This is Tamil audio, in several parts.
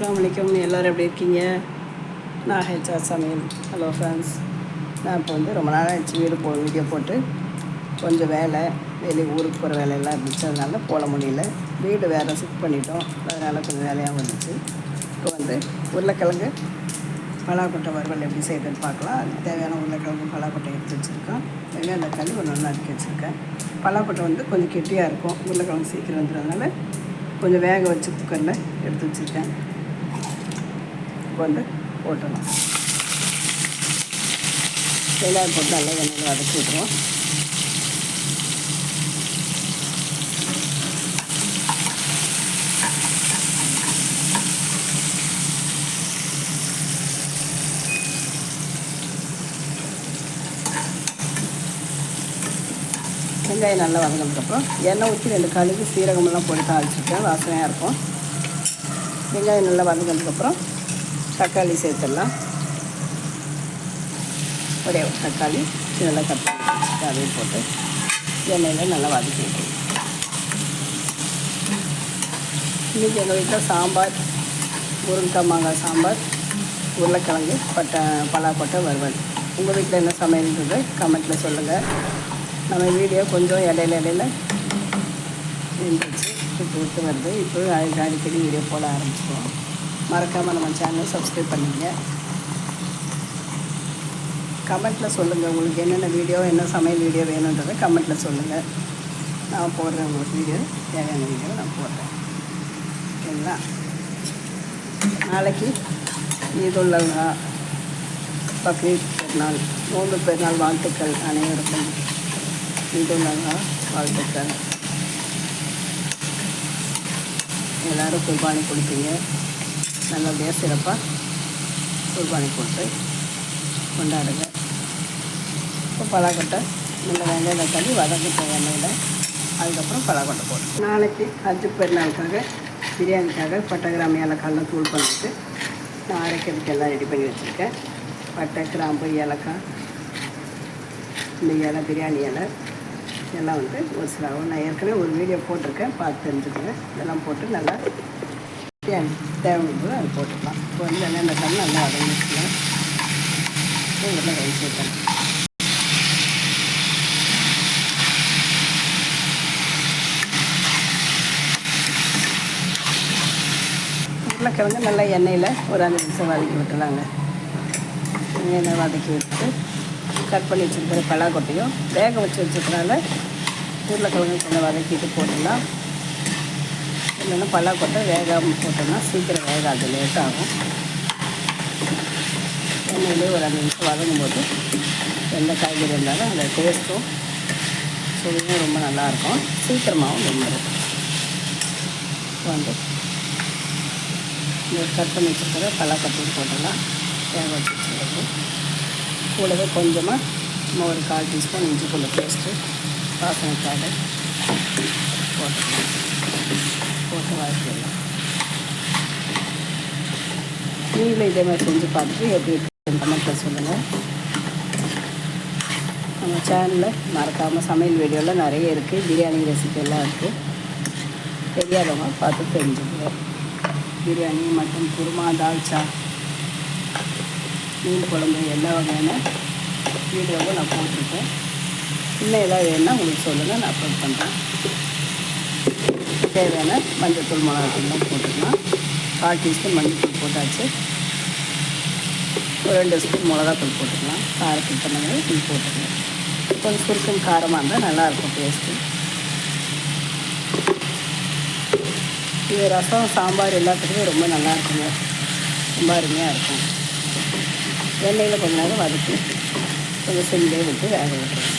அஸ்ஸலாமு அலைக்கும். எல்லோரும் எப்படி இருக்கீங்க? நான் ஹெச்ஆர் சமையல். Hello friends. நான் இப்போ ரொம்ப நாள் ஆச்சு வீடியோ போட்டு கொஞ்சம் வெளியே ஊருக்கு போகிற வேலையெல்லாம் இருந்துச்சு, அதனால் போட முடியல. வீடு வேறு ஷிஃப்ட் பண்ணிட்டோம், அதனால் கொஞ்சம் வேலையாக வந்துச்சு. இப்போ உருளைக்கிழங்கு பலாக்கொட்டை வறுவல் எப்படி செய்யுதுன்னு பார்க்கலாம். அதுக்கு தேவையான உருளைக்கிழங்கு பலாக்கொட்டை எடுத்து வச்சுருக்கேன். வெங்காயம் தக்காளி ஒன்று நறுக்கி வச்சுருக்கேன். பலாக்கொட்டை கொஞ்சம் கெட்டியாக இருக்கும், உருளைக்கிழங்கு சீக்கிரம் வந்துடுறதுனால கொஞ்சம் வேக வச்சு குக்கரில் எடுத்து வச்சுருக்கேன். இப்போ போட்டுடலாம். வெங்காயம் போட்டு நல்லா எண்ணெயில் வதக்கி விட்டுருவோம். வெங்காயம் நல்லா வதங்கினதுக்கப்புறம் எண்ணெய் ஊற்றி 2 கழுகு சீரகமெல்லாம் போட்டு தாளிச்சிருக்கேன், வாசனையாக இருக்கும். வெங்காயம் நல்லா வதங்கினதுக்கப்புறம் தக்காளி சேர்த்துடலாம். ஒரே ஒரு தக்காளி நல்லா கட் பண்ணி வச்சுட்டு அதையும் போட்டு எண்ணெயில் நல்லா வதக்கி விட்டுருவோம். இன்றைக்கி எங்கள் வீட்டில் சாம்பார், முருங்கைக்காய் மாங்காய் சாம்பார், உருளைக்கிழங்கு பலாக்கொட்டை வறுவல். உங்கள் வீட்டில் என்ன சமையல்ன்றது கமெண்ட்டில் சொல்லுங்கள். நம்ம வீடியோ கொஞ்சம் இடையில இருந்துச்சு, விட்டு வருது. இப்போ அடிக்கடி வீடியோ போட ஆரம்பிச்சிடுவோம். மறக்காமல் நம்ம சேனலை சப்ஸ்கிரைப் பண்ணிங்க. கமெண்ட்டில் சொல்லுங்கள் உங்களுக்கு என்னென்ன வீடியோ, என்ன சமையல் வீடியோ வேணுன்றதை கமெண்ட்டில் சொல்லுங்கள். நான் போடுறேன், உங்களுக்கு வீடியோ தேவையான வீடியோ நான் போடுறேன். ஓகேங்களா? நாளைக்கு ஈதுல்லா பக்ரீத் பெருநாள், நோன்பு பெருநாள் வாழ்த்துக்கள் அனைவருக்கும். ஈதுல்லா வாழ்த்துக்கள். எல்லோரும் குர்பானி கொடுப்பீங்க, நல்லபடியாக சிறப்பாக குர்பானி கொடுத்து கொண்டாடுங்க. இப்போ பலாக்கொட்டை நல்ல வெங்காயம் தக்காளி வதக்கிட்ட எண்ணெயில், அதுக்கப்புறம் பலாக்கொட்டை போட்டு நாளைக்கு ஹஜ் பெருநாளுக்காக பிரியாணிக்காக பட்டை கிராம்பு ஏலக்காயெல்லாம் தூள் பண்ணிட்டு நான் அரைக்கிறதுக்கு எல்லாம் ரெடி பண்ணி வச்சுருக்கேன். பட்டை கிராம்பு ஏலக்காய், இந்த இலை பிரியாணி இலை எல்லாம் ஒரு சில நான் ஏற்கனவே ஒரு வீடியோ போட்டிருக்கேன், பார்த்து தெரிஞ்சுக்கோங்க. இதெல்லாம் போட்டு நல்லா பிரியாணி தேவைப்படுது அது போட்டுக்கலாம். இப்போ வெங்காயம் தக்காளி நல்லா வதங்கி வச்சுக்கலாம். உங்களை கை சேர்த்தேன். உருளைக்கிழங்கு நல்லா எண்ணெயில் ஒரு 5 நிமிஷம் வதக்கி விட்டுலாங்க. எண்ணெய் வதக்கி விட்டு கட் பண்ணி வச்சுருக்கிற பலாக்கொட்டையும் வேக வச்சு வச்சுக்கிறனால உருளைக்கிழங்கு கொஞ்சம் வதக்கிட்டு போட்டுடலாம். இல்லைன்னா பலாக்கொட்டை வேகாமல் போட்டோம்னா சீக்கிரம் வேகாது, லேட்டாகும். எண்ணெயிலே ஒரு 5 நிமிஷம் வதங்கும்போது எந்த காய்கறி இருந்தாலும் அந்த டேஸ்ட்டும் சுவையும் ரொம்ப நல்லாயிருக்கும், சீக்கிரமாகவும் வெந்துடும். இந்த கட் பண்ணி வச்சுருக்கிற பலாக்கொட்டையும் போட்டுடலாம். வேக வச்சு வச்சுருக்கிறது கூடவே கொஞ்சமாக ஒரு 1/4 டீஸ்பூன் இஞ்சி பூண்டு பேஸ்ட்டு வாசனைக்காக போட்டுக்கலாம். போட்டு வதக்கிடலாம். நீங்களும் இதே மாதிரி செஞ்சு பார்த்துட்டு எப்படி இருக்குன்னு கமெண்ட்டில் சொல்லுங்கள். நம்ம சேனலில் மறக்காமல் சமையல் வீடியோலாம் நிறைய இருக்குது, பிரியாணி ரெசிபியெல்லாம் இருக்குது. தெரியாதவங்க பார்த்து தெரிஞ்சுக்குவோம். பிரியாணி, மட்டன் குருமா, தால்ச்சா, மீன் குழம்பு எல்லா வகையான வீடியோவும் நான் போட்டிருக்கேன். இன்னும் எதாவது வேணுன்னா உங்களுக்கு சொல்லுங்கள், நான் அப்லோட் பண்ணுறேன். தேவையான மஞ்சள்தூள் மிளகாத்தூள்லாம் போட்டுக்கலாம். 1/4 டீஸ்பூன் மஞ்சள்தூள் போட்டாச்சு. ஒரு 2 ஸ்பூன் மிளகாத்தூள் போட்டுக்கலாம். காரத்துக்கு தகுந்த மாதிரி தூள் போட்டுக்கலாம். கொஞ்சம் சுருக்கம் காரமாக இருந்தால் நல்லாயிருக்கும் டேஸ்ட்டு. இது ரசம், சாம்பார் எல்லாத்துக்குமே ரொம்ப நல்லாயிருக்குங்க, ரொம்ப அருமையாக இருக்கும். எண்ணெயில் கொஞ்ச நேரம் வதக்கி கொஞ்சம் சிம்லேயே விட்டு வேக விட்டுருவோம்.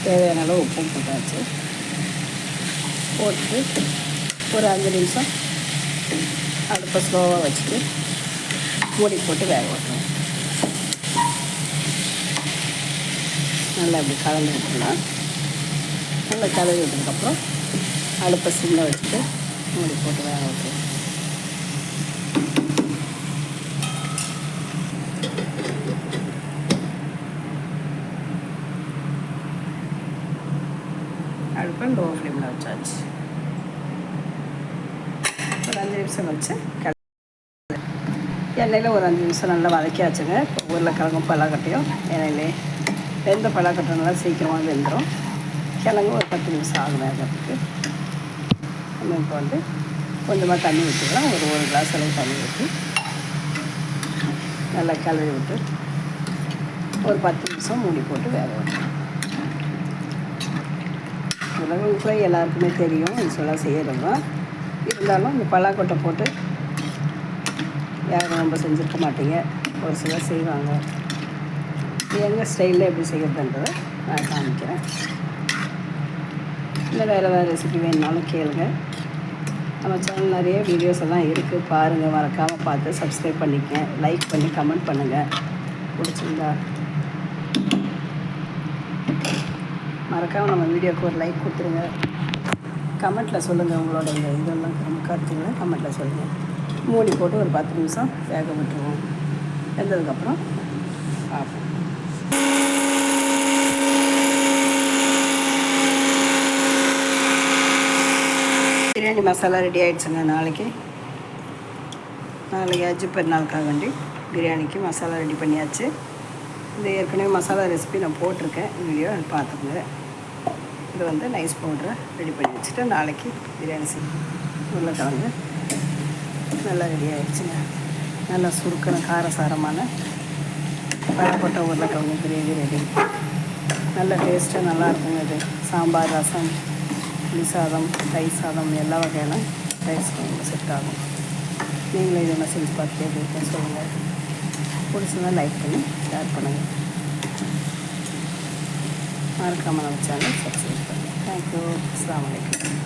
தேவையான அளவு உப்பும் போட்டாச்சு. போட்டு ஒரு 5 நிமிஷம் அடுப்பை ஸ்லோவாக வச்சுட்டு மூடி போட்டு வேக விட்டுருவோம். நல்லா இப்படி கலந்து விட்டுருலாம். நல்லா கலந்து விட்டதுக்கப்புறம் அடுப்பை சிம்மில் வச்சுட்டு மூடி போட்டு வேக விட்டுருவோம். அடுப்பை லோ ஃப்ளேமில் வச்சாச்சு. நிமிஷம் வச்சு எண்ணெயில் ஒரு 5 நிமிஷம் நல்லா வதக்கியாச்சுங்க. உருளைக்கிழங்கும் பலாக்கட்டையும் எண்ணெயிலே வெந்த பலாக்கட்டை நல்லா சீக்கிரமாக வெந்துடும். கிழங்கு ஒரு 10 நிமிஷம் ஆகும் வேகிறதுக்கு. நம்ம இப்போ வந்து கொஞ்சமாக தண்ணி ஊற்றிக்கலாம். ஒரு கிளாஸ் அளவு தண்ணி ஊற்றி நல்லா கிளறி விட்டு ஒரு 10 நிமிஷம் மூடி போட்டு வேக வைக்கணும். உலக ஃப்ரை எல்லாருக்குமே தெரியும், யூஸ்வலாக செய்கிறவங்க. இருந்தாலும் இந்த பலாக்கொட்டை போட்டு யாரும் ரொம்ப செஞ்சுருக்க மாட்டீங்க, ஒரு சிலர் செய்வாங்க. எங்கள் ஸ்டைலில் எப்படி செய்கிறதுன்றதை நான் காமிக்கிறேன். இல்லை வேறு ரெசிபி வேணுனாலும் கேளுங்க. நம்ம சேனல் நிறைய வீடியோஸ் எல்லாம் இருக்குது, பாருங்கள். மறக்காமல் பார்த்து சப்ஸ்கிரைப் பண்ணிக்கங்க, லைக் பண்ணி கமெண்ட் பண்ணுங்கள். பிடிச்சிருந்தா மறக்காமல் நம்ம வீடியோவுக்கு ஒரு லைக் கொடுத்துருங்க. கமெண்ட்டில் சொல்லுங்கள் உங்களோட இதெல்லாம் கருத்துக்களை கமெண்ட்டில் சொல்லுங்கள். மூடி போட்டு ஒரு 10 நிமிஷம் வேக விட்டுருவோம். வெந்ததுக்கப்புறம் பார்ப்போம். பிரியாணி மசாலா ரெடி ஆகிடுச்சுங்க. நாளைக்கு அஜி பெருநாளுக்காக வேண்டி பிரியாணிக்கு மசாலா ரெடி பண்ணியாச்சு. இந்த ஏற்கனவே மசாலா ரெசிபி நான் போட்டிருக்கேன், வீடியோ பார்த்துக்கோங்க. இது வந்து நைஸ் பவுடரை ரெடி பண்ணி வச்சுட்டு நாளைக்கு பிரியாணி உருளைக்கிழங்கு நல்லா ரெடி ஆகிடுச்சுங்க. நல்லா சுருக்கின காரசாரமான பழப்பட்ட உருளைக்கிழங்கு கிரேவி ரெடி. நல்ல டேஸ்ட்டாக நல்லா இருக்குங்க. இது சாம்பார், ரசம், புளி சாதம், தயிர் சாதம் எல்லா வகையான ரைஸ் செட் ஆகும். நீங்களும் இதை செஞ்சு பார்த்து எப்படி இருக்குன்னு சொல்லுங்கள். பிடிச்சதான் லைக் பண்ணி ஷேர் பண்ணுங்கள். மறக்காமல் நம்ம சேனல் சப்ஸ்கிரைப் பண்ணுங்கள். தேங்க்யூ. அஸ்ஸலாமு அலைக்கும்.